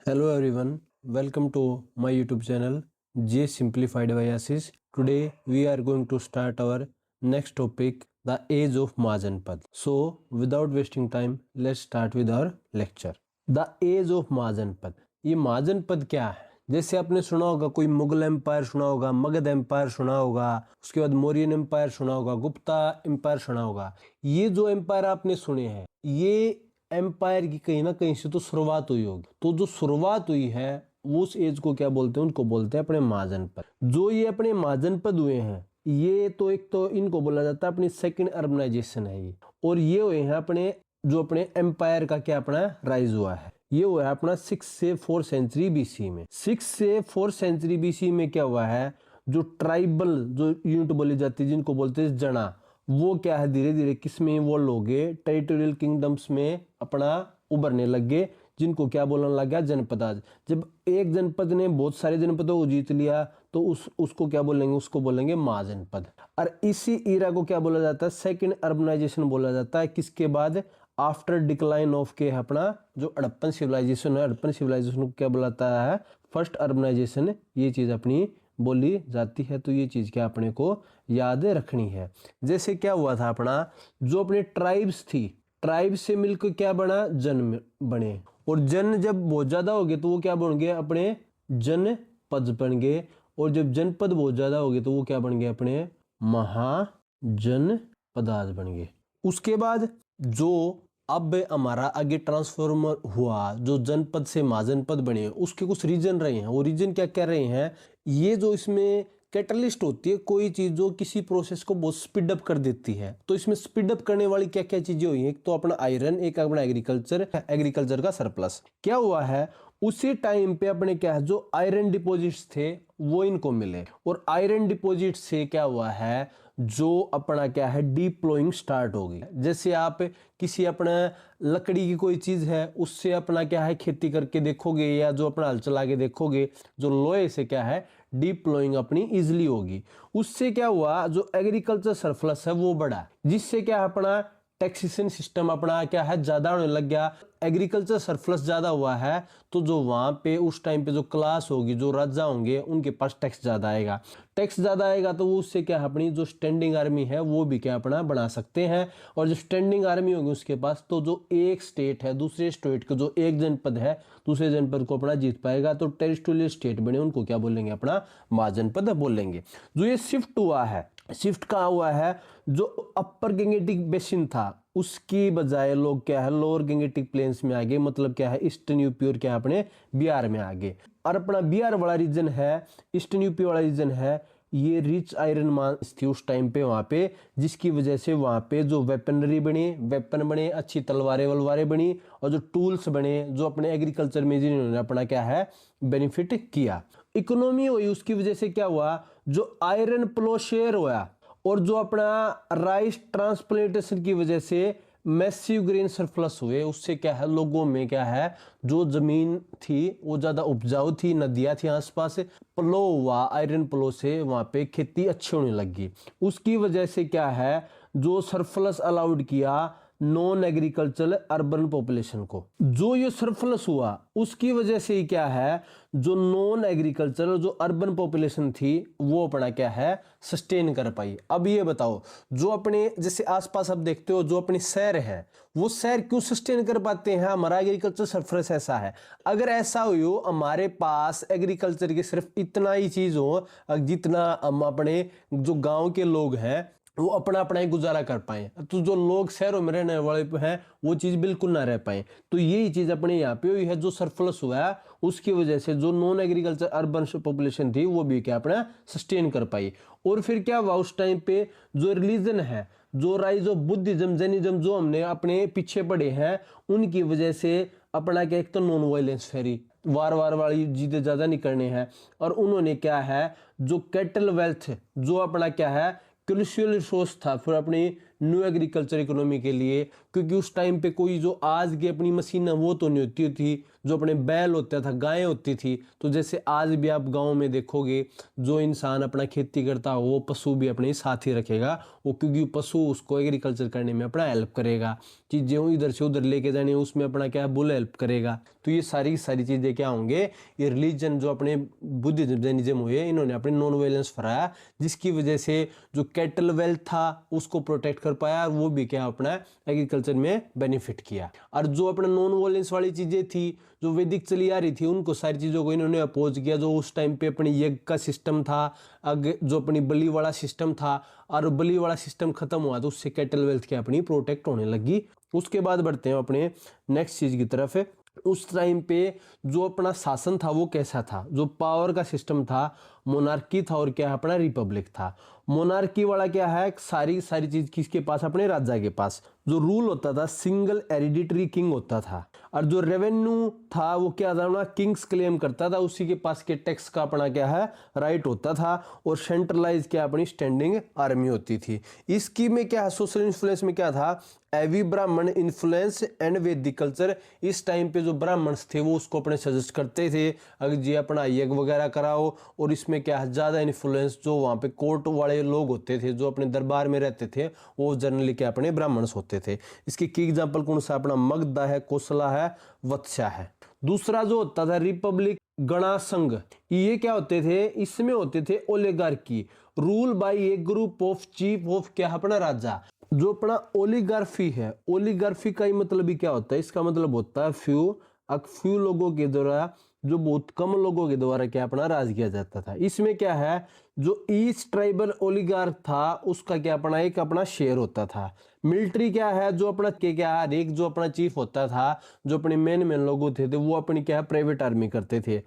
Hello everyone, welcome to my YouTube channel J Simplified by Assis. Today we are going to start our next topic, the age of Majanpad. So without wasting time, let's start with our lecture. The age of Majanpad. ये महाजनपद क्या है? जैसे आपने सुना होगा, कोई Mughal empire सुना होगा, मगध एम्पायर सुना होगा, उसके बाद मौर्यन एम्पायर सुना होगा, गुप्ता एम्पायर सुना होगा। ये जो एम्पायर आपने सुने हैं, ये एम्पायर की कहीं ना कहीं से तो शुरुआत हुई होगी। तो जो शुरुआत हुई है वो उस एज को क्या बोलते हैं? उनको बोलते हैं अपने महाजनपद। जो ये अपने महाजनपद हुए हैं, ये तो एक तो इनको बोला जाता है अपनी सेकंड अर्बनाइजेशन है ये, और ये हुए हैं अपने जो अपने एम्पायर का क्या अपना राइज हुआ है, ये हुआ है अपना 6 से 4 सेंचुरी बीसी में। 6 से 4 सेंचुरी बीसी में क्या हुआ है, जो ट्राइबल जो यूनिट बोली जाती है जिनको बोलते हैं जना, वो क्या है धीरे धीरे किसमें इवॉल्व हो गए, टेरिटोरियल किंगडम्स में अपना उभरने लग गए, जिनको क्या बोलने लग गया, जनपद। आज जब एक जनपद ने बहुत सारे जनपदों को जीत लिया तो उसको क्या बोलेंगे? उसको बोलेंगे महाजनपद। और इसी इरा को क्या बोला जाता है? सेकंड अर्बनाइजेशन बोला जाता है। किसके बाद? आफ्टर डिक्लाइन ऑफ के अपना जो हड़प्पन सिविलाइजेशन है, हड़प्पन सिविलाइजेशन को क्या बुलाता है? First urbanisation. ये चीज अपनी बोली जाती है, तो ये चीज क्या अपने को याद रखनी है। जैसे क्या हुआ था अपना, जो अपने ट्राइब्स थी, ट्राइब से मिलकर क्या बना? जन बने, और जन जब बहुत ज्यादा हो गए तो वो क्या बन गए? अपने जनपद बन गए, और जब जनपद बहुत ज्यादा हो गए तो वो क्या बन गए? अपने महाजनपदाज बन गए। उसके बाद जो अब हमारा आगे ट्रांसफॉर्मर हुआ, जो जनपद से महाजनपद बने, उसके कुछ रीजन रहे हैं। वो रीजन क्या कह रहे हैं? ये जो इसमें कैटलिस्ट होती है, कोई चीज जो किसी प्रोसेस को बहुत स्पीड अप कर देती है, तो इसमें स्पीड अप करने वाली क्या क्या चीजें हुई हैं? एक तो अपना आयरन, एक अपना एग्रीकल्चर का सरप्लस। क्या हुआ है उसी टाइम पे अपने क्या है, जो आयरन डिपॉजिट्स थे वो इनको मिले, और आयरन डिपॉजिट से क्या हुआ है, जो अपना क्या है, डिप्लॉइंग स्टार्ट हो गई। जैसे आप किसी अपना लकड़ी की कोई चीज है, उससे अपना क्या है खेती करके देखोगे, या जो अपना हल चला के देखोगे, जो लोहे से क्या है डिप्लॉइंग अपनी इजिली होगी। उससे क्या हुआ, जो एग्रीकल्चर सरप्लस है वो बढ़ा, जिससे क्या अपना टैक्सेशन सिस्टम अपना क्या है ज्यादा होने लग गया। एग्रीकल्चर सरप्लस ज्यादा हुआ है तो जो वहां पे उस टाइम पे जो क्लास होगी, जो राजा होंगे, उनके पास टैक्स ज्यादा आएगा। टैक्स ज्यादा आएगा तो वो उससे क्या अपनी जो स्टैंडिंग आर्मी है वो भी क्या अपना बना सकते हैं। और जब स्टैंडिंग आर्मी होगी उसके पास, तो जो एक स्टेट है दूसरे स्टेट का जो एक जनपद है दूसरे जनपद को अपना जीत पाएगा, तो टेरिटोरियल स्टेट बने, उनको क्या बोलेंगे? अपना महाजनपद बोलेंगे। जो ये शिफ्ट हुआ है, शिफ्ट कहाँ हुआ है? जो अपर गंगेटिक बेसिन था उसकी बजाय लोग क्या है लोअर गंगेटिक प्लेन्स में आ गए। मतलब क्या है, ईस्टर्न यूपी और क्या अपने बिहार में आ गए। और अपना बिहार वाला रीजन है, ईस्टर्न यूपी वाला रीजन है, ये रिच आयरन माइंस थी उस टाइम पे वहां पे, जिसकी वजह से वहां पे जो वेपनरी बनी, वेपन बने, अच्छी तलवारें वलवारें बनी, और जो टूल्स बने, जो अपने एग्रीकल्चर में जिन्होंने अपना क्या है बेनिफिट किया। इकोनॉमी हुई, उसकी वजह से क्या हुआ, जो आयरन प्लोशेयर हुआ, और जो अपना राइस ट्रांसप्लांटेशन की वजह से मैसिव ग्रेन सरप्लस हुए। उससे क्या है, लोगों में क्या है, जो जमीन थी वो ज्यादा उपजाऊ थी, नदियां थी आसपास, प्लो हुआ, आयरन प्लो से वहां पे खेती अच्छी होने लगी। उसकी वजह से क्या है, जो सरप्लस अलाउड किया नॉन एग्रीकल्चरल अर्बन पॉपुलेशन को। जो ये सरप्लस हुआ उसकी वजह से ही क्या है, जो नॉन एग्रीकल्चरल जो अर्बन पॉपुलेशन थी वो अपना क्या है सस्टेन कर पाई। अब ये बताओ, जो अपने जैसे आसपास आप देखते हो जो अपने शहर है, वो शहर क्यों सस्टेन कर पाते हैं? हमारा एग्रीकल्चर सरप्लस ऐसा है। अगर ऐसा हो हमारे पास एग्रीकल्चर की सिर्फ इतना ही चीज हो, जितना हम अपने जो गांव के लोग हैं वो अपना अपना ही गुजारा कर पाए, तो जो लोग शहरों में रहने वाले हैं वो चीज बिल्कुल ना रह पाए। तो यही चीज अपने यहाँ पे हुई है, जो सरप्लस हुआ है उसकी वजह से जो नॉन एग्रीकल्चर अर्बन पॉपुलेशन थी वो भी क्या अपना सस्टेन कर पाई। और फिर क्या हुआ, उस टाइम पे जो रिलीजन है, जो राइज ऑफ बुद्धिज्म, जैनिज्म, जो हमने अपने पीछे पड़े हैं, उनकी वजह से अपना क्या एक तो नॉन वायलेंस फेरी, वार वाली चीजें ज्यादा नहीं करने हैं। और उन्होंने क्या है, जो कैटल वेल्थ, जो अपना क्या है क्रूशियल रिसोर्स था, फिर अपनी न्यू एग्रीकल्चर इकोनॉमी के लिए, क्योंकि उस टाइम पे कोई जो आज की अपनी मशीन है वो तो नहीं होती थी, जो अपने बैल होता था, गायें होती थी। तो जैसे आज भी आप गांव में देखोगे जो इंसान अपना खेती करता हो वो पशु भी अपने साथ ही रखेगा, वो क्योंकि पशु उसको एग्रीकल्चर करने में अपना हेल्प करेगा, चीजें इधर से उधर लेके जाने उसमें अपना क्या बुल हेल्प करेगा। तो ये सारी चीजें क्या होंगे, ये रिलीजन जो अपने बुद्धिज्म जैनिज्म हुए इन्होंने अपने नॉन वायलेंस फहराया, जिसकी वजह से जो कैटल वेल्थ था उसको प्रोटेक्ट कर पाया और वो भी क्या अपना एग्रीकल्चर में बेनिफिट किया। और जो अपना नॉन वायलेंस वाली चीजें थी जो वैदिक चली आ रही थी उनको सारी चीजों को इन्होंने अपोज किया। जो उस टाइम पे अपनी यज्ञ का सिस्टम था, जो अपनी बलि वाला सिस्टम था, और बलि वाला सिस्टम खत्म हुआ तो उससे कैटल वेल्थ क्या अपनी प्रोटेक्ट होने लगी। उसके बाद बढ़ते हैं अपने नेक्स्ट चीज की तरफ। उस टाइम पे जो अपना शासन था वो कैसा था, जो पावर का सिस्टम था, मोनार्की था और क्या अपना रिपब्लिक था। मोनार्की वाला क्या है, सारी चीज किसके पास, अपने राजा के पास। जो रूल होता था सिंगल हेरिडिटरी किंग होता था, और जो रेवेन्यू था वो क्या था अपना किंग्स क्लेम करता था, उसी के पास के टैक्स का अपना क्या है राइट होता था, और सेंट्रलाइज क्या अपनी स्टैंडिंग आर्मी होती थी। इसकी में क्या है सोशल इन्फ्लुएंस में क्या था, एवी ब्राह्मण इन्फ्लुएंस एंड वैदिक कल्चर। इस टाइम पे जो ब्राह्मण्स थे वो उसको अपने सजेस्ट करते थे अगर जी अपना यज्ञ वगैरह कराओ, और इसमें क्या है ज्यादा इन्फ्लुएंस जो वहां पे कोर्ट वाले लोग होते थे जो अपने दरबार में रहते थे वो जनरली क्या अपने ब्राह्मण्स होते थे। इसकी की एग्जाम्पल कौन सा, अपना मगधा है, कोसला है, वत्स्या है। दूसरा जो होता था रिपब्लिक गणा संघ, ये क्या होते थे, इसमें होते थे oligarchy, rule by A group of chief of क्या अपना राजा। जो अपना ओलिगार्फी है, ओलिगार्फी का ही मतलब ही क्या होता है, इसका मतलब होता है फ्यू लोगों के द्वारा, जो बहुत कम लोगों के द्वारा क्या अपना राज किया जाता था। इसमें क्या है, जो ईच ट्राइबल ओलिगार्क था उसका क्या अपना एक अपना शेयर होता था। मिलिट्री क्या है, जो अपना क्या हर एक जो अपना चीफ होता था, जो अपने मेन लोग थे वो अपनी क्या है प्राइवेट आर्मी करते थे।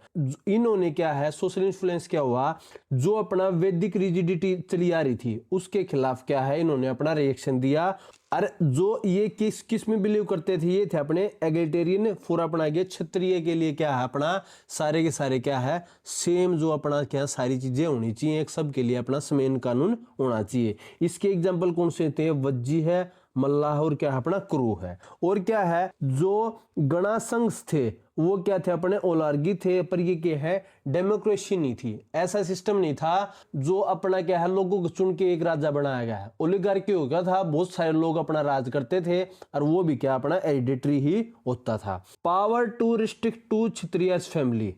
इन्होंने क्या है सोशल इन्फ्लुएंस क्या हुआ, जो अपना वैदिक रिजिडिटी चली आ रही थी उसके खिलाफ क्या है इन्होंने अपना रिएक्शन दिया। और जो ये किस में बिलीव करते थे, ये थे अपने एगलिटेरियन फॉर अपना ये क्षत्रिय के लिए क्या है अपना सारे के सारे क्या है सेम, जो अपना क्या सारी चीजें होनी चाहिए, एक सब के लिए अपना समान कानून होना चाहिए। इसके एग्जाम्पल कौन से थे, वज्जी है, मल्लाह और क्या है अपना क्रू है। और क्या है जो गणा संघ थे वो क्या थे अपने ओलार्गी थे, पर ये क्या है डेमोक्रेसी नहीं थी, ऐसा सिस्टम नहीं था जो अपना क्या है लोगों को चुन के एक राजा बनाया गया है। ओलिगार्की हो गया था, बहुत सारे लोग अपना राज करते थे और वो भी क्या अपना हेरिडिटरी ही होता था। Power to restrict to Kshatriyas family,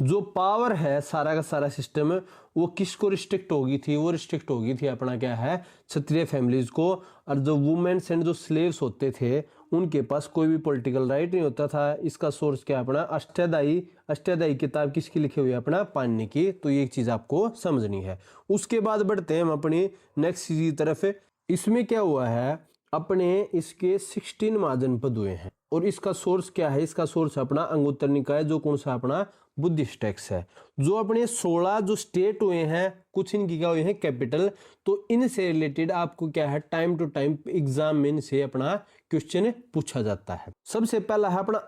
जो पावर है सारा का सारा सिस्टम वो किसको रिस्ट्रिक्ट होगी थी, वो रिस्ट्रिक्ट होगी थी अपना क्या है क्षत्रिय फैमिलीज को। और जो वुमेन्स एंड जो स्लेव्स होते थे उनके पास कोई भी पॉलिटिकल राइट नहीं होता था। इसका सोर्स क्या अपना अष्टाध्यायी किताब किसकी लिखी हुई है अपना पाणिनि की, तो ये चीज आपको समझनी है। उसके बाद बढ़ते हैं हम अपनी नेक्स्ट चीज की तरफ। इसमें क्या हुआ है अपने इसके 16 महाजनपद हुए हैं, और इसका सोर्स क्या है, इसका सोर्स अपना अंगुत्तर निकाय जो कौन सा अपना बुद्धिस्ट टेक्स्ट है। जो अपने 16 जो स्टेट हुए हैं कुछ इनकी क्या हुए हैं कैपिटल, तो इनसे रिलेटेड आपको क्या है टाइम टू टाइम एग्जाम में इनसे अपना क्वेश्चन पूछा जाता है। सबसे पहला है अपना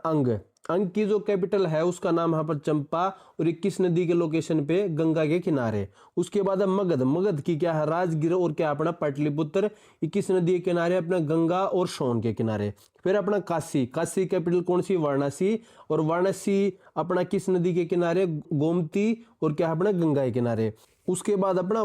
अंग की जो कैपिटल है उसका नाम है पर चंपा, और 21 नदी के लोकेशन पे गंगा के किनारे। उसके बाद है मगध की क्या है राजगिर और क्या अपना पाटलिपुत्र, 21 नदी के किनारे अपना गंगा और सोन के किनारे। फिर अपना काशी कैपिटल कौन सी, वाराणसी, और वाराणसी अपना किस नदी के किनारे, गोमती और क्या अपना गंगा के किनारे। उसके बाद अपना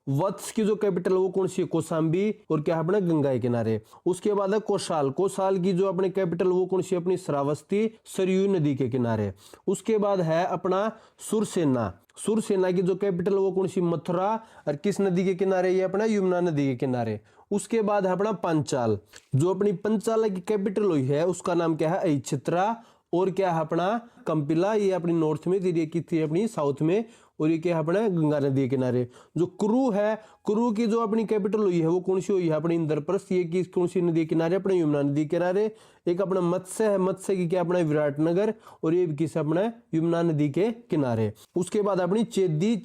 वत्स की जो कैपिटल वो कौन सी है, कौशाम्बी और क्या अपना गंगा के किनारे। उसके बाद है कोशाल की जो अपने कैपिटल वो कौन सी अपनी श्रावस्ती सरयू नदी के किनारे। उसके बाद है अपना सुरसेना की जो कैपिटल वो कौन सी, मथुरा, और किस नदी के किनारे, ये अपना यमुना नदी के किनारे। उसके बाद है अपना पंचाल, जो अपनी पंचाल की कैपिटल हुई है उसका नाम क्या है अहिच्छित्रा, और क्या है अपना कंपिला, ये अपनी नॉर्थ में थी, की थी अपनी साउथ में, और ये क्या है अपना गंगा नदी के किनारे। जो क्रू की जो अपनी कैपिटल हुई है वो कौन सी हुई है अपनी इंद्रप्रस्थ, ये की कौन सी नदी के किनारे, अपने यमुना नदी के किनारे। एक अपना मत्स्य की क्या अपना विराटनगर, और ये भी किस अपना यमुना नदी के किनारे। उसके बाद अपनी चेदी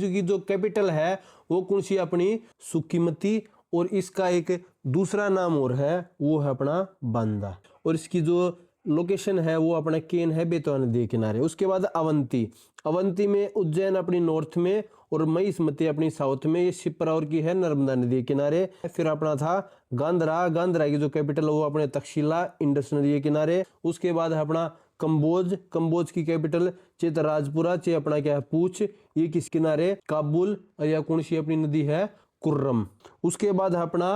की जो कैपिटल है वो कौन सी अपनी सुखीमती, और इसका एक दूसरा नाम और है वो है अपना बांदा, और इसकी जो लोकेशन है वो अपना केन है बेतवा नदी के किनारे। उसके बाद अवंती में उज्जैन अपनी नॉर्थ में, और महिष्मति अपनी साउथ में, ये शिप्राउर की है नर्मदा नदी के किनारे। फिर अपना था गांधरा, गांधरा की जो कैपिटल वो अपने तक्षशिला इंडस नदी के किनारे। उसके बाद है अपना कंबोज, कंबोज की कैपिटल चे राजपुरा, चे अपना क्या है पूछ, ये किस किनारे काबुल, और या कौन सी अपनी नदी है कुर्रम। उसके बाद है अपना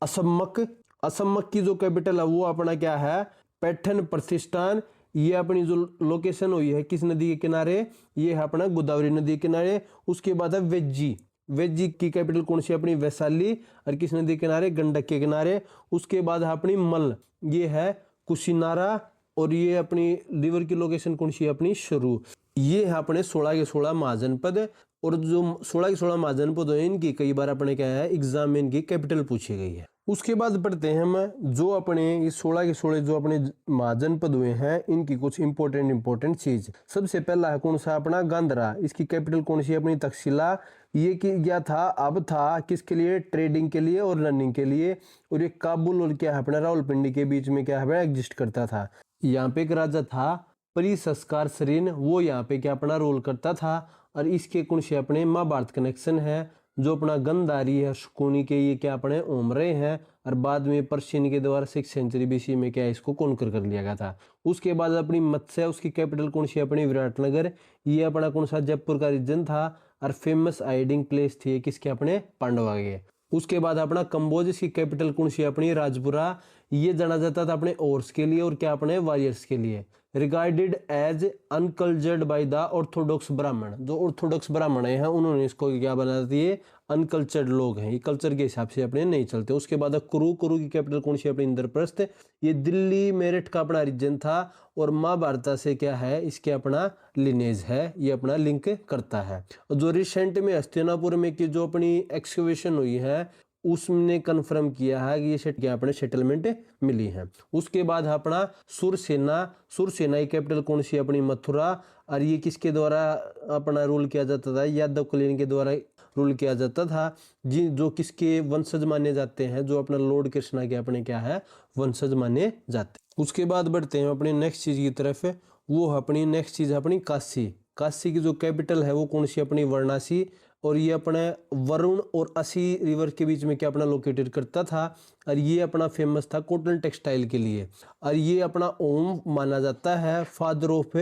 असमक, असमक की जो कैपिटल है वो अपना क्या है पैठन प्रतिष्ठान, ये अपनी जो लोकेशन हुई है किस नदी के किनारे, ये है अपना गोदावरी नदी के किनारे। उसके बाद है वेज्जी, वेज्जी की कैपिटल कौन सी अपनी वैशाली, और किस नदी के किनारे गंडक के किनारे। उसके बाद है अपनी मल, ये है कुशिनारा, और ये अपनी रिवर की लोकेशन कौन सी है अपनी शुरू। ये है अपने 16 के 16 महाजनपद, और जो 16 के 16 महाजनपद है इनकी कई बार अपने क्या है एग्जाम में इनकी कैपिटल पूछी गई है। उसके बाद पढ़ते हैं हम जो अपने ये 16 के 16 जो अपने महाजनपद हुए हैं इनकी कुछ इंपॉर्टेंट चीज। सबसे पहला है कौन सा अपना गांधरा, इसकी कैपिटल कौन सी है अपनी तक्षशिला। ये क्या था अब था किसके लिए ट्रेडिंग के लिए और रनिंग के लिए, और ये काबुल और क्या है अपना रावलपिंडी के बीच में क्या है एग्जिस्ट करता था। यहाँ पे एक राजा था परिसंस्कार सरीन, वो यहाँ पे क्या अपना रोल करता था, और इसके कौन से अपने महाभारत कनेक्शन है। जो अपना गंधारी है शकुनी के ये क्या अपने ओमरे हैं, और बाद में पर्शियन के द्वारा 6 सेंचुरी बीसी में क्या इसको कॉन्कर कर लिया गया था। उसके बाद अपनी मत्स्य, उसकी कैपिटल कौन सी अपनी विराटनगर, ये अपना कौन सा जयपुर का रीजन था, और फेमस हाइडिंग प्लेस थी किसके अपने पांडवा के। उसके बाद अपना कंबोज, इसकी कैपिटल कौन सी अपनी राजपुरा, ये जाना जाता था अपने ओर्स के लिए और क्या अपने वॉरियर्स के लिए। Regarded as uncultured by the orthodox Brahman, जो ऑर्थोडॉक्स ब्राह्मण हैं उन्होंने इसको क्या बना दिए अनकल्चर्ड लोग हैं, ये कल्चर के हिसाब से अपने नहीं चलते। उसके बाद कुरु, कुरु की कैपिटल कौन सी अपनी इंद्रप्रस्थ, ये दिल्ली मेरठ का अपना रीजन था, और महाभारत से क्या है इसके अपना लिनेज है, ये अपना लिंक करता है। जो रिसेंट में हस्तिनापुर में की जो अपनी एक्सकवेशन हुई है उसने कंफर्म किया है कि ये क्या अपने सेटलमेंट मिली है। उसके बाद है अपना सुरसेना, सुरसेना की कैपिटल कौन सी अपनी मथुरा, और ये किसके द्वारा अपना रूल किया जाता था, यादव कुलीन के द्वारा रूल किया जाता था, जी जो किसके वंशज माने जाते हैं, जो अपना लॉर्ड कृष्णा के अपने क्या है वंशज माने जाते हैं। उसके बाद बढ़ते हैं अपनी नेक्स्ट चीज की तरफ, वो अपनी नेक्स्ट चीज है अपनी काशी। काशी की जो कैपिटल है वो कौन सी अपनी वाराणसी, और ये अपने वरुण और असी रिवर के बीच में क्या अपना लोकेटेड करता था, और ये अपना फेमस था कॉटन टेक्सटाइल के लिए, और ये अपना ओम माना जाता है फादर ऑफ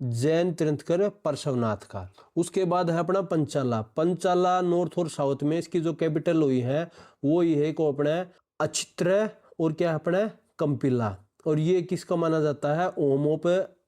जैन तीर्थंकर पार्श्वनाथ का। उसके बाद है अपना पंचाला, पंचाला नॉर्थ और साउथ में, इसकी जो कैपिटल हुई है वो ये है को अपने अचित्र और क्या अपने कंपिला, और ये किसका माना जाता है ओम ऑफ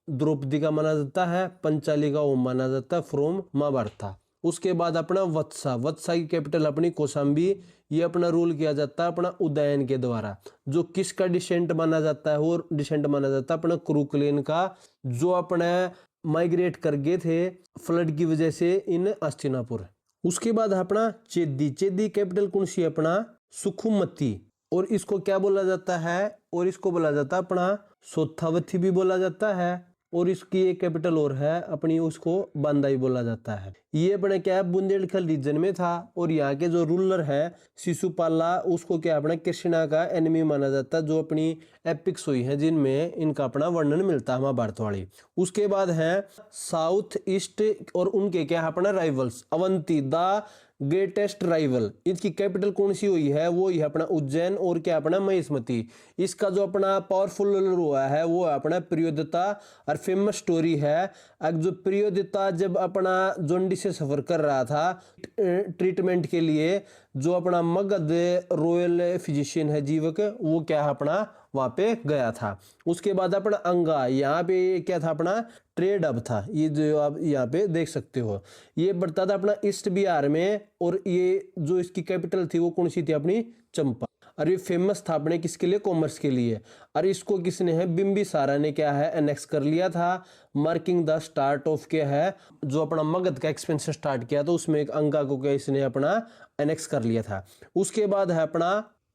द्रौपदी का माना जाता है, पंचाली का ओम माना जाता है फ्रॉम महाभारत। उसके बाद अपना वत्सा, वत्सा की कैपिटल अपनी कौशाम्बी, ये अपना रूल किया जाता है अपना उदयन के द्वारा, जो किसका डिसेंट माना जाता है और डिसेंट माना जाता है अपना कुरुकुलेन का, जो अपने माइग्रेट कर गए थे फ्लड की वजह से इन हस्तिनापुर। उसके बाद अपना चेदी, चेदी कैपिटल कौन सी अपना सुखुमती, और इसको क्या बोला जाता है, और इसको बोला जाता है अपना सोथावथी भी बोला जाता है, और इसकी एक कैपिटल और है अपनी उसको बांदाई बोला जाता है। ये अपने क्या है बुंदेलखंड रीजन में था, और यहाँ के जो रूलर है शिशुपाला उसको क्या अपना कृष्णा का एनिमी माना जाता है, जो अपनी एपिक्स हुई है जिनमें इनका अपना वर्णन मिलता है महाभारत वाली। उसके बाद है साउथ ईस्ट, और उनके क्या अपना rivals Avanti the greatest rival, इसकी कैपिटल कौन सी हुई है वो है अपना उज्जैन और क्या अपना महिष्मति। इसका जो अपना पावरफुल रूलर हुआ है वो है अपना प्रियोदता, और फेमस स्टोरी है जो प्रियोदता जब अपना जोंडिस से सफर कर रहा था ट्रीटमेंट के लिए, जो अपना मगध रॉयल फिजिशियन है जीवक वो क्या है अपना वहां पे गया था। उसके बाद अपना अंगा, यहाँ पे क्या था अपना ट्रेड हब था, ये जो आप यहाँ पे देख सकते हो ये बढ़ता था अपना ईस्ट बिहार में, और ये जो इसकी कैपिटल थी वो कौन सी थी अपनी चंपा, और ये फेमस था अपने किसके लिए कॉमर्स के लिए, और इसको किसने है बिंबिसारा ने क्या है एनेक्स कर लिया था, मार्किंग द स्टार्ट ऑफ क्या है जो अपना मगध का एक्सपेंशन स्टार्ट किया तो उसमें एक अंगा को क्या इसने अपना एनेक्स कर लिया था। उसके बाद है अपना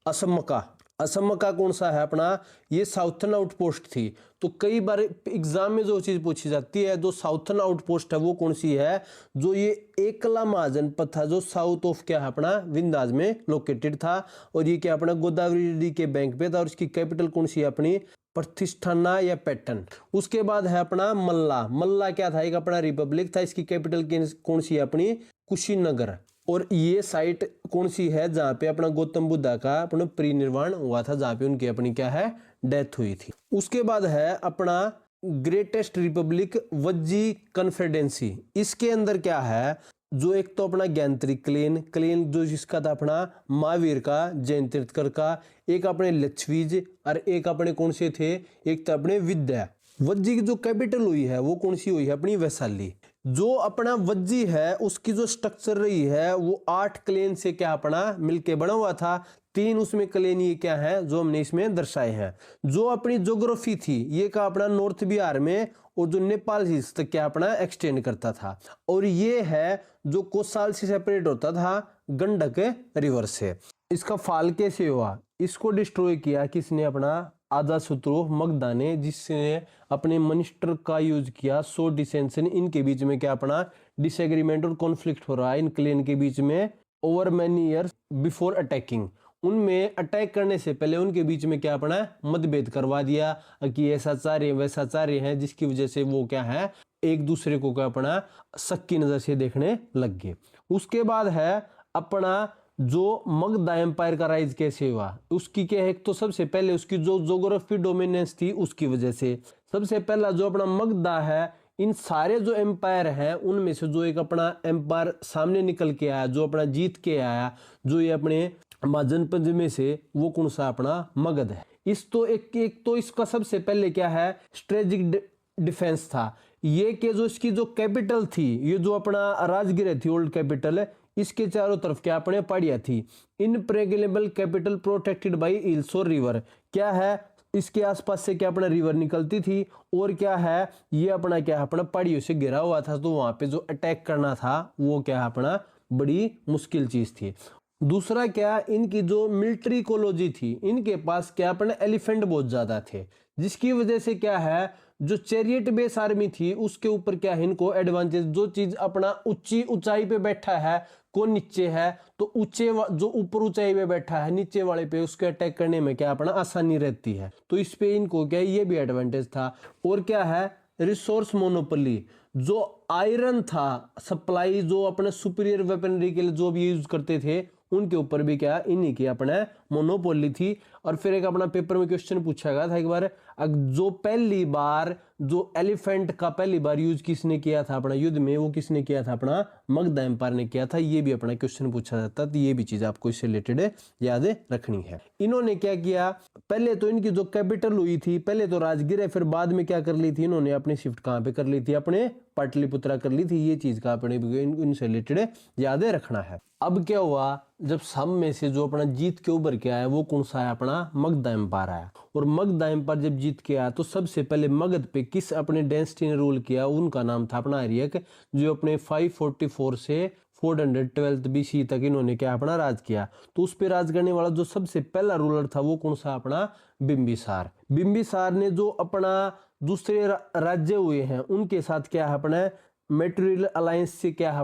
असम का, असम का कौन सा है अपना ये साउथर्न आउटपोस्ट थी, तो कई बार एग्जाम में जो चीज पूछी जाती है जो साउथर्न आउटपोस्ट है वो कौन सी है, जो ये एकला महाजनपद था जो साउथ ऑफ क्या है अपना विंध्याज में लोकेटेड था, और ये क्या अपना गोदावरी नदी के बैंक पे था, और इसकी कैपिटल कौन सी है अपनी प्रतिष्ठाना या पैटर्न। उसके बाद है अपना मल्ला, मल्ला क्या था एक अपना रिपब्लिक था, इसकी कैपिटल कौन सी है अपनी कुशीनगर। और ये साइट कौन सी है जहाँ पे अपना गौतम बुद्धा का अपना परिनिर्वाण हुआ था, जहाँ पे उनकी अपनी क्या है डेथ हुई थी। उसके बाद है अपना ग्रेटेस्ट रिपब्लिक वज्जी कन्फेडेंसी। इसके अंदर क्या है, जो एक तो अपना ज्ञानत्री क्लेन जो जिसका था अपना महावीर का, जैन तीर्थकर का, एक अपने लक्षवीज और एक अपने कौन से थे, एक तो अपने विद्या। वज्जी की जो कैपिटल हुई है वो कौन सी हुई है, अपनी वैशाली। जो अपना वज्जी है उसकी जो स्ट्रक्चर रही है वो 8 क्लेन से क्या अपना मिलके बना हुआ था। 3 उसमें क्लेन ये क्या है जो हमने इसमें दर्शाए हैं। जो अपनी ज्योग्राफी थी ये का अपना नॉर्थ बिहार में और जो नेपाल हिल्स तक क्या अपना एक्सटेंड करता था। और ये है जो कोसाल से सेपरेट होता था गंडक रिवर से। इसका फाल कैसे हुआ, इसको डिस्ट्रॉय किया किसने, अपना अजातशत्रु मगधा ने, जिसने अपने मिनिस्टर का यूज किया। सो डिसेंशन इनके बीच में क्या अपना डिसएग्रीमेंट और कॉन्फ्लिक्ट हो रहा है इन क्लेन के बीच में over many years before attacking. उनमें अटैक करने से पहले उनके बीच में क्या अपना मतभेद करवा दिया कि ऐसा चाह रहे हैं वैसा चाह रहे हैं, जिसकी वजह से वो क्या है एक दूसरे को क्या अपना शक की नजर से देखने लग गए। उसके बाद है अपना जो मगधा एम्पायर का राइज कैसे हुआ, उसकी क्या है, एक तो सबसे पहले उसकी जो ज्योग्राफी डोमिनेंस थी उसकी वजह से। सबसे पहला जो अपना मगधा है, इन सारे जो एम्पायर हैं उनमें से जो एक अपना एम्पायर सामने निकल के आया, जो अपना जीत के आया, जो ये अपने महाजनपद में से, वो कौन सा अपना मगध है। इस तो एक तो इसका सबसे पहले क्या है स्ट्रेटेजिक डिफेंस था ये, कि जो इसकी जो कैपिटल थी, ये जो अपना राजगीर थी ओल्ड कैपिटल, इसके चारों तरफ क्या अपने पहाड़ियां थी। इनप्रेगनेबल कैपिटल प्रोटेक्टेड बाय इल्सोर रिवर, क्या है इसके आसपास से क्या अपना रिवर निकलती थी। और क्या है ये अपना क्या अपना पहाड़ियों से घिरा हुआ था, तो वहां पे जो अटैक करना था वो क्या अपना बड़ी मुश्किल चीज थी। दूसरा क्या, इनकी जो मिलिट्री इकोलॉजी थी, इनके पास क्या अपने एलिफेंट बहुत ज्यादा थे, जिसकी वजह से क्या है जो चैरियट बेस आर्मी थी उसके ऊपर क्या है इनको एडवांटेज। जो चीज अपना ऊंची ऊंचाई पे बैठा है कौन नीचे है, तो ऊंचे जो ऊपर ऊंचाई पे बैठा है नीचे वाले पे उसके अटैक करने में क्या अपना आसानी रहती है। तो इस पे इनको क्या ये भी एडवांटेज था। और क्या है रिसोर्स मोनोपोली, जो आयरन था सप्लाई, जो अपने सुपीरियर वेपनरी के लिए जो भी यूज करते थे उनके ऊपर भी क्या इन्हीं की अपने मोनोपोली थी। और फिर एक अपना पेपर में क्वेश्चन पूछा गया था एक बार, जो पहली बार जो एलिफेंट का पहली बार यूज किसने किया था अपना युद्ध में, वो किसने किया था, अपना मगधा एम्पायर ने किया था। ये भी अपना क्वेश्चन पूछा जाता, तो ये भी चीज आपको इससे रिलेटेड याद रखनी है। इन्होंने क्या किया, पहले तो इनकी जो कैपिटल हुई थी पहले तो राजगीर है, फिर बाद में क्या कर ली थी इन्होंने अपनी शिफ्ट कहाँ पे कर ली थी, अपने पाटलिपुत्रा कर ली थी। ये चीज का अपने इनसे रिलेटेड याद रखना है। अब क्या हुआ, जब सब में से जो अपना जीत के उभर के आया वो कौन सा है, अपना मगधा एम्पायर आया। और मगधा एम्पायर जब जीत के आया तो सबसे पहले मगध पे किस अपने डायनेस्टी ने रूल किया, उनका नाम था अपना आर्यक, जो अपने 544 से 412 BC तक इन्होंने क्या अपना राज किया। तो उस पे राज करने वाला जो सबसे पहला रूलर था वो कौन सा, अपना बिंबिसार। बिंबिसार ने जो अपना दूसरे राज्य हुए हैं उनके साथ क्या है अपना मेटेरियल अलायंस से क्या है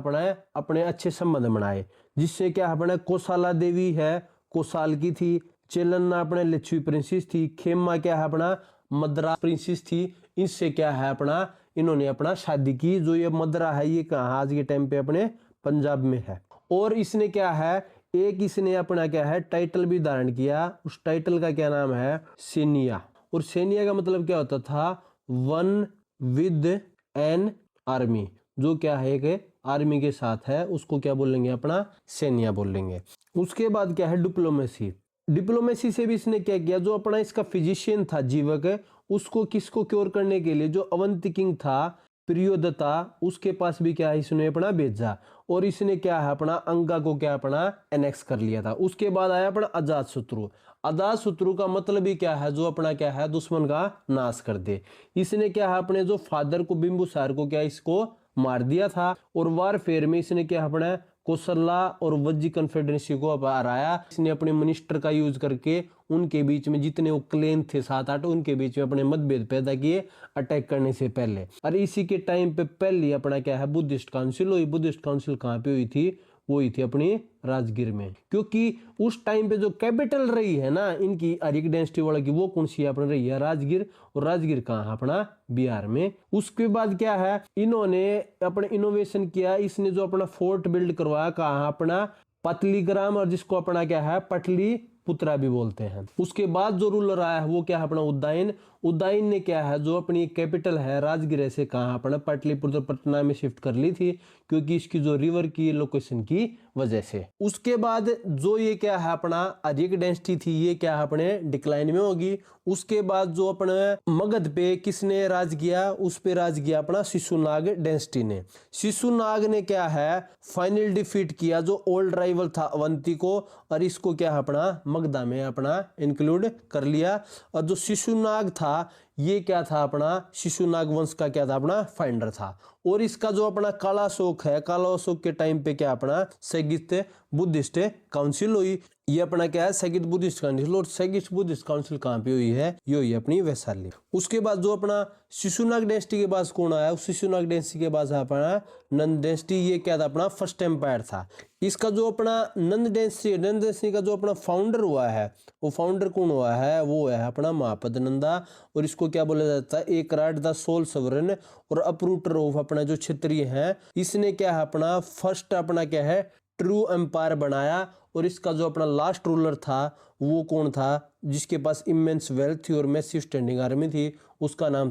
अपने अच्छे संबंध बनाए, जिससे क्या है अपना कोसाला देवी है कोसाल की थी, चेलन्ना अपने लच्छवी प्रिंसेस थी, खेमा क्या है अपना मद्रा प्रिंसेस थी। इससे क्या है अपना इन्होंने अपना शादी की। जो ये मद्रा है ये कहाँ आज के टाइम पे अपने पंजाब में है। और इसने क्या है एक इसने अपना क्या है टाइटल भी धारण किया, उस टाइटल का क्या नाम है सेनिया। और सेनिया का मतलब क्या होता था, वन विद एन आर्मी, जो क्या है एक आर्मी के साथ है उसको क्या बोलेंगे अपना सेनिया बोलेंगे। उसके बाद क्या है डिप्लोमेसी। डिप्लोमेसी से भी इसने क्या किया, जो अपना इसका फिजिशियन था जीवक, उसको किसको क्योर करने के लिए जो अवंती किंग था प्रियोदता, उसके पास भी क्या है इसने अपना भेजा। और इसने क्या है अपना अंगा को क्या अपना एनेक्स कर लिया था। उसके बाद आया अपना अजातशत्रु। अजातशत्रु का मतलब ही क्या है, जो अपना क्या है दुश्मन का नाश कर दे। इसने क्या है अपने जो फादर को बिंबुसार को क्या इसको मार दिया था। और वारफेयर में इसने क्या अपना कोसला और वज्जी कन्फेडरेसी को हराया। इसने अपने मिनिस्टर का यूज करके उनके बीच में जितने वो क्लेन थे 7-8 उनके बीच में अपने मतभेद पैदा किए अटैक करने से पहले। और इसी के टाइम पे पहली अपना क्या है बुद्धिस्ट काउंसिल हुई। बुद्धिस्ट काउंसिल कहाँ पे हुई थी, वो हुई थी अपनी राजगीर में, क्योंकि उस टाइम पे जो कैपिटल रही है ना इनकी अरिक डेंसिटी वाला की, वो कौन सी अपने रही है राजगीर। और राजगीर कहाँ है अपना बिहार में। उसके बाद क्या है, इन्होंने अपने इनोवेशन किया, इसने जो अपना फोर्ट बिल्ड करवाया कहाँ अपना पतलीग्राम, और जिसको अपना क्या है पटली पुत्रा भी बोलते हैं। उसके बाद जो रूलर आया है वो क्या है अपना उदयन। उदयन ने क्या है जो अपनी कैपिटल है राजगीर से कहाँ अपना पाटलिपुत्र पटना में शिफ्ट कर ली थी, क्योंकि इसकी जो रिवर की लोकेशन की वजह से। उसके बाद जो ये क्या है अपना अरिक डेंसिटी थी ये क्या है अपने डिक्लाइन में होगी। उसके बाद जो अपने मगध पे किसने राज किया, उस पे राज किया अपना शिशुनाग डेंसिटी ने। शिशुनाग ने क्या है फाइनल डिफीट किया जो ओल्ड राइवल था अवंती को, और इसको क्या है अपना मगधा में अपना इंक्लूड कर लिया। और जो शिशुनाग था ये क्या था अपना शिशुनाग वंश का क्या था अपना फाइंडर था। और इसका जो अपना काला अशोक है, काला अशोक के टाइम पे क्या अपना सैगित बुद्धिस्ट काउंसिल हुई। ये अपना क्या है सैगित बुद्धिस्ट काउंसिल, और सैगित बुद्धिस्ट काउंसिल कहाँ पे हुई है, ये हुई है अपनी वैशाली। उसके बाद जो अपना शिशुनाग डेंसिटी के पास कौन आया, उस शिशुनाग डेंसिटी के पास अपना नंद डेंसिटी, ये क्या था अपना फर्स्ट एम्पायर था। इसका जो अपना नंद डेंसिटी का जो अपना फाउंडर हुआ है, वो फाउंडर कौन हुआ है, वो है अपना महापद नंदा। और इसको क्या बोला जाता है एक राट द सोल सवरन और अपरूटर ऑफ अपना जो क्षत्रिय है। इसने क्या है अपना फर्स्ट अपना क्या है ट्रू एम्पायर बनाया। और इसका जो अपना लास्ट रूलर था वो कौन था, जिसके पास इमेंस वेल्थ थी और मैसिव स्टैंडिंग आर्मी थी, उसका नाम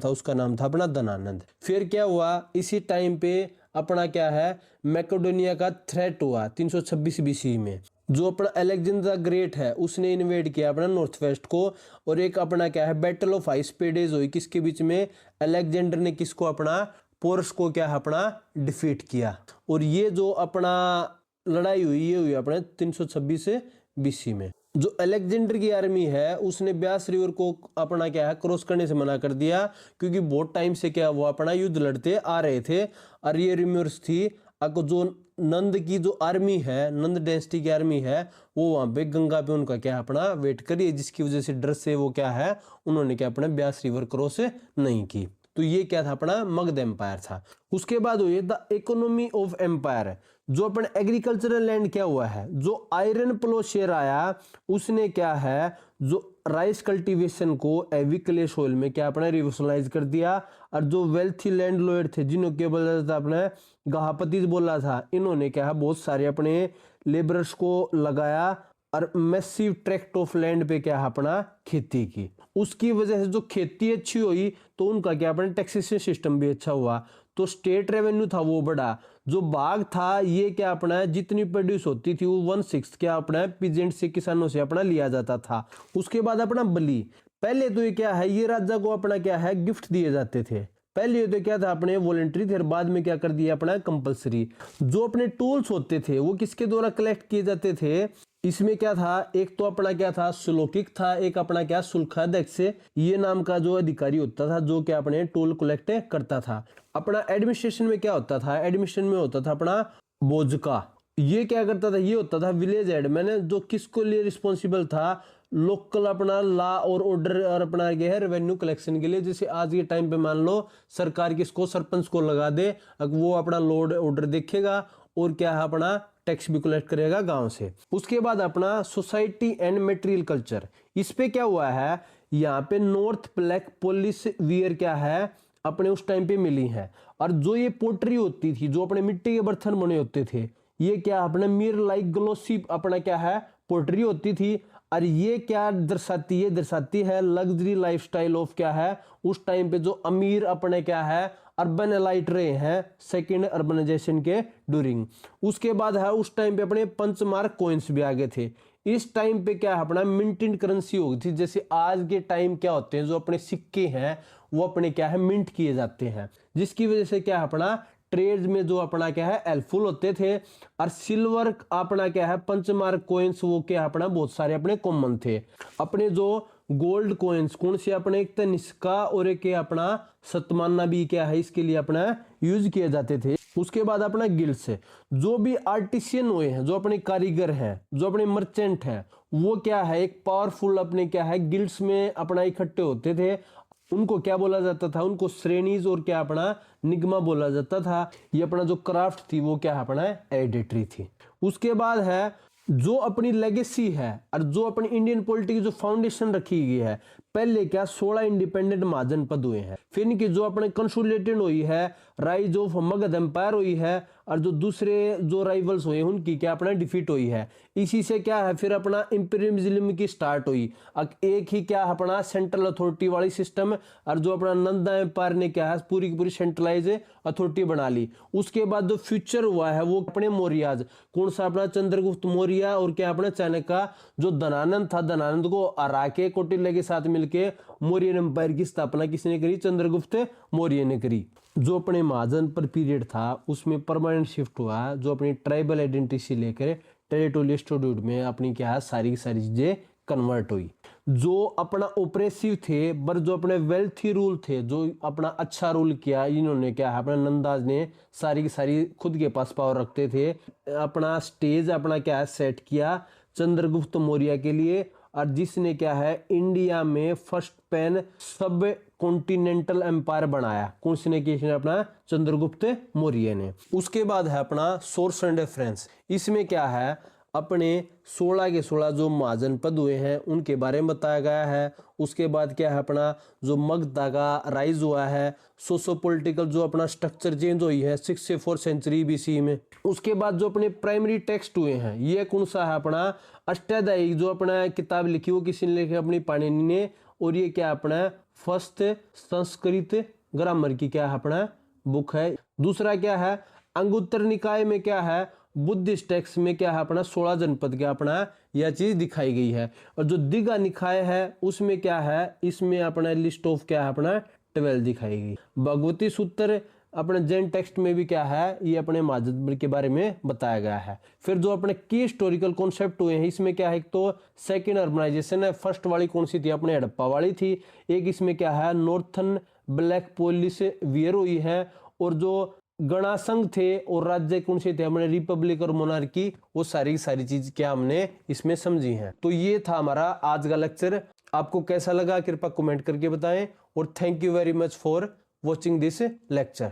था अपना धनानंद। फिर क्या हुआ इसी टाइम पे अपना क्या है मैकेडोनिया का थ्रेट हुआ 326 बीसी में। जो अपना अलेक्जेंडर द ग्रेट है उसने इन्वेड किया अपना नॉर्थ वेस्ट को। और एक अपना क्या है बैटल ऑफ हाइस्पेडेज हुई किसके बीच में, अलेक्जेंडर ने किसको अपना पोरस को क्या है अपना डिफीट किया। और ये जो अपना लड़ाई हुई ये हुई अपने 326 बीसी में। जो अलेक्जेंडर की आर्मी है उसने ब्यास रिवर को अपना क्या है क्रॉस करने से मना कर दिया, क्योंकि बहुत टाइम से क्या वो अपना युद्ध लड़ते आ रहे थे। और ये रिम्यूर्स थी जो नंद की जो आर्मी है, नंद डेंसिटी की आर्मी है, वो वहां पे गंगा पे उनका क्या अपना वेट करिए, जिसकी वजह से डर से वो क्या है उन्होंने क्या अपने ब्यास रिवर क्रॉस नहीं की। तो ये क्या था अपना मगध एम्पायर था। उसके बाद हुई द इकोनॉमी ऑफ एम्पायर। जो अपने एग्रीकल्चरल लैंड क्या हुआ है, जो आयरन प्लोशेयर आया उसने क्या है जो राइस कल्टीवेशन को एविकले सोइल में क्या अपना रिवोशनलाइज कर दिया। और जो वेल्थी लैंड लॉर्ड थे जिन्होंने क्या बोला था अपने गहापति बोला था, इन्होंने क्या है बहुत सारे अपने लेबरर्स को लगाया और मैसिव ट्रैक्ट ऑफ लैंड पे क्या अपना खेती की। उसकी वजह से जो खेती अच्छी हुई तो उनका क्या अपना टैक्सेशन सिस्टम भी अच्छा हुआ, तो स्टेट रेवेन्यू था वो बढ़ा। जो बाघ था ये क्या अपना जितनी प्रोड्यूस होती थी वो 1/6 क्या अपना पीजेंट से किसानों से अपना लिया जाता था। उसके बाद अपना बलि, पहले तो ये क्या है ये राजा को अपना क्या है गिफ्ट दिए जाते थे। पहले तो क्या था अपने वॉलेंट्री थे, बाद में क्या कर दिया अपना कंपलसरी। जो अपने टोल्स होते थे वो किसके द्वारा कलेक्ट किए जाते थे, इसमें क्या था एक तो अपना क्या था सुलोकिक था, एक अपना क्या शुल्काध्यक्ष ये नाम का जो अधिकारी होता था जो क्या अपने टोल कलेक्ट करता था। अपना एडमिनिस्ट्रेशन में क्या होता था, एडमिनिस्ट्रेशन में होता था अपना बोजका। ये क्या करता था, ये होता था विलेज एडमिन जो किसको लिए रिस्पॉन्सिबल था, लोकल अपना लॉ और ऑर्डर और अपना ये है रेवेन्यू कलेक्शन के लिए। जैसे आज के टाइम पे मान लो सरकार किसको सरपंच को लगा दे, वो अपना लॉ ऑर्डर देखेगा और क्या है अपना टैक्स भी कलेक्ट करेगा गांव से। उसके बाद अपना सोसाइटी एंड मटेरियल कल्चर, इस पे क्या हुआ है यहाँ पे नॉर्थ ब्लैक पोलिस वियर क्या है अपने उस टाइम पे मिली है। और जो ये पोट्री होती थी जो अपने मिट्टी के बर्तन बने होते थे ये क्या अपने मिर लाइक ग्लोसी अपना क्या है पोट्री होती थी। और ये क्या दर्शाती है लग्जरी लाइफस्टाइल ऑफ क्या है उस टाइम पे जो अमीर अपने क्या है अर्बन एलाइट रहे हैं सेकेंड अर्बनाइजेशन के ड्यूरिंग। उसके बाद है उस टाइम पे अपने पंचमार्क कॉइन्स भी आ गए थे। इस टाइम पे क्या है अपना मिंटेड करेंसी हो गई थी। जैसे आज के टाइम क्या होते हैं जो अपने सिक्के हैं वो अपने क्या है मिंट किए जाते हैं, जिसकी वजह से क्या है अपना ट्रेड में जो अपना क्या है हेल्पफुल होते थे। और सिल्वर अपना क्या है पंचमार्क कॉइन्स वो क्या अपना बहुत सारे अपने कॉमन थे। अपने जो गोल्ड कॉइन्स कौन से अपने एक तनिष्का और एक अपना सतमाना भी क्या है इसके लिए अपना यूज किए जाते थे। उसके बाद अपना गिल्ड्स है, जो भी आर्टिशियन हुए हैं जो अपने कारीगर हैं जो अपने मर्चेंट हैं वो क्या है एक पावरफुल अपने क्या है गिल्ड्स में अपना इकट्ठे होते थे। उनको क्या बोला जाता था, उनको श्रेणीज और क्या अपना निगमा बोला जाता था। ये अपना जो क्राफ्ट थी वो क्या अपना हेरिडिटरी थी। उसके बाद है जो अपनी लेगेसी है और जो अपनी इंडियन पॉलिटी की जो फाउंडेशन रखी गई है, पहले क्या 16 इंडिपेंडेंट महाजनपद हुए हैं, फिर इनकी जो अपने कंसोलिडेटेड हुई है राइज ऑफ मगध एम्पायर हुई है, और जो दूसरे जो राइवल्स हुए उनकी क्या अपना डिफीट हुई है। इसी से क्या है फिर अपना इंपीरियलिज्म की स्टार्ट हुई। अब एक ही क्या अपना सेंट्रल अथॉरिटी वाली सिस्टम, और जो अपना नंदा एम्पायर ने क्या है पूरी की पूरी सेंट्रलाइज अथॉरिटी बना ली। उसके बाद जो फ्यूचर हुआ है वो अपने मौर्याज, कौन सा अपना चंद्रगुप्त मौर्य और क्या अपना चाणक्य का जो धनानंद था, धनानंद को हरा के कौटिल्य के साथ मिलके मौर्य एम्पायर की स्थापना किसने करी, चंद्रगुप्त मौर्य ने करी। जो अपने महाजन पर पीरियड था उसमें परमानेंट शिफ्ट हुआ, जो अपनी ट्राइबल आइडेंटिटी से लेकर टेरिटोरियल स्टेट्यूट में अपनी क्या है सारी चीजें कन्वर्ट हुई। जो अपना ऑपरेसिव थे पर जो अपने वेल्थी रूल थे, जो अपना अच्छा रूल किया इन्होंने क्या है अपना नंदाज ने सारी की सारी खुद के पास पावर रखते थे। अपना स्टेज अपना क्या है सेट किया चंद्रगुप्त मौर्य के लिए, और जिसने क्या है इंडिया में फर्स्ट पैन सब कॉन्टिनेंटल एम्पायर बनाया। कौन सी ने किया अपना चंद्रगुप्त मौर्य ने। उसके बाद है अपना सोर्स एंड रेफरेंस। इसमें क्या है अपने 16 के 16 जो महाजनपद हुए हैं उनके बारे में बताया गया है। उसके बाद क्या है अपना जो मगध का राइज हुआ है, सोशो पॉलिटिकल जो अपना स्ट्रक्चर चेंज हुई है 6 से 4 सेंचुरी बीसी में। उसके बाद जो अपने प्राइमरी टेक्स्ट हुए हैं ये कौन सा है अपना अष्टाध्यायी, जो अपना किताब लिखी वो किसी ने लिखी अपनी पाणिनि ने, और ये क्या अपना फर्स्ट संस्कृत ग्रामर की क्या है अपना बुक है। दूसरा क्या है अंगुत्तर निकाय में क्या है बुद्धिस्ट टेक्स्ट में क्या है अपना 16 जनपद क्या अपना यह चीज दिखाई गई है। और जो दिघा निकाय है उसमें क्या है इसमें अपना लिस्ट ऑफ क्या है अपना 12 दिखाई गई। भगवती सूत्र अपने जैन टेक्स्ट में भी क्या है ये अपने महाजनपद के बारे में बताया गया है। फिर जो अपने की हिस्टोरिकल कॉन्सेप्ट हुए हैं इसमें क्या है, एक तो सेकेंड अर्बनाइजेशन है, फर्स्ट वाली कौन सी थी अपने हड़प्पा वाली थी। एक इसमें क्या है नॉर्थन ब्लैक पोलिस वियर हुई है, और जो गणासंघ थे और राज्य कौन से थे हमने रिपब्लिक और मोनार्की, वो सारी चीज क्या हमने इसमें समझी हैं। तो ये था हमारा आज का लेक्चर। आपको कैसा लगा कृपया कमेंट करके बताएं, और thank you very much for watching this lecture.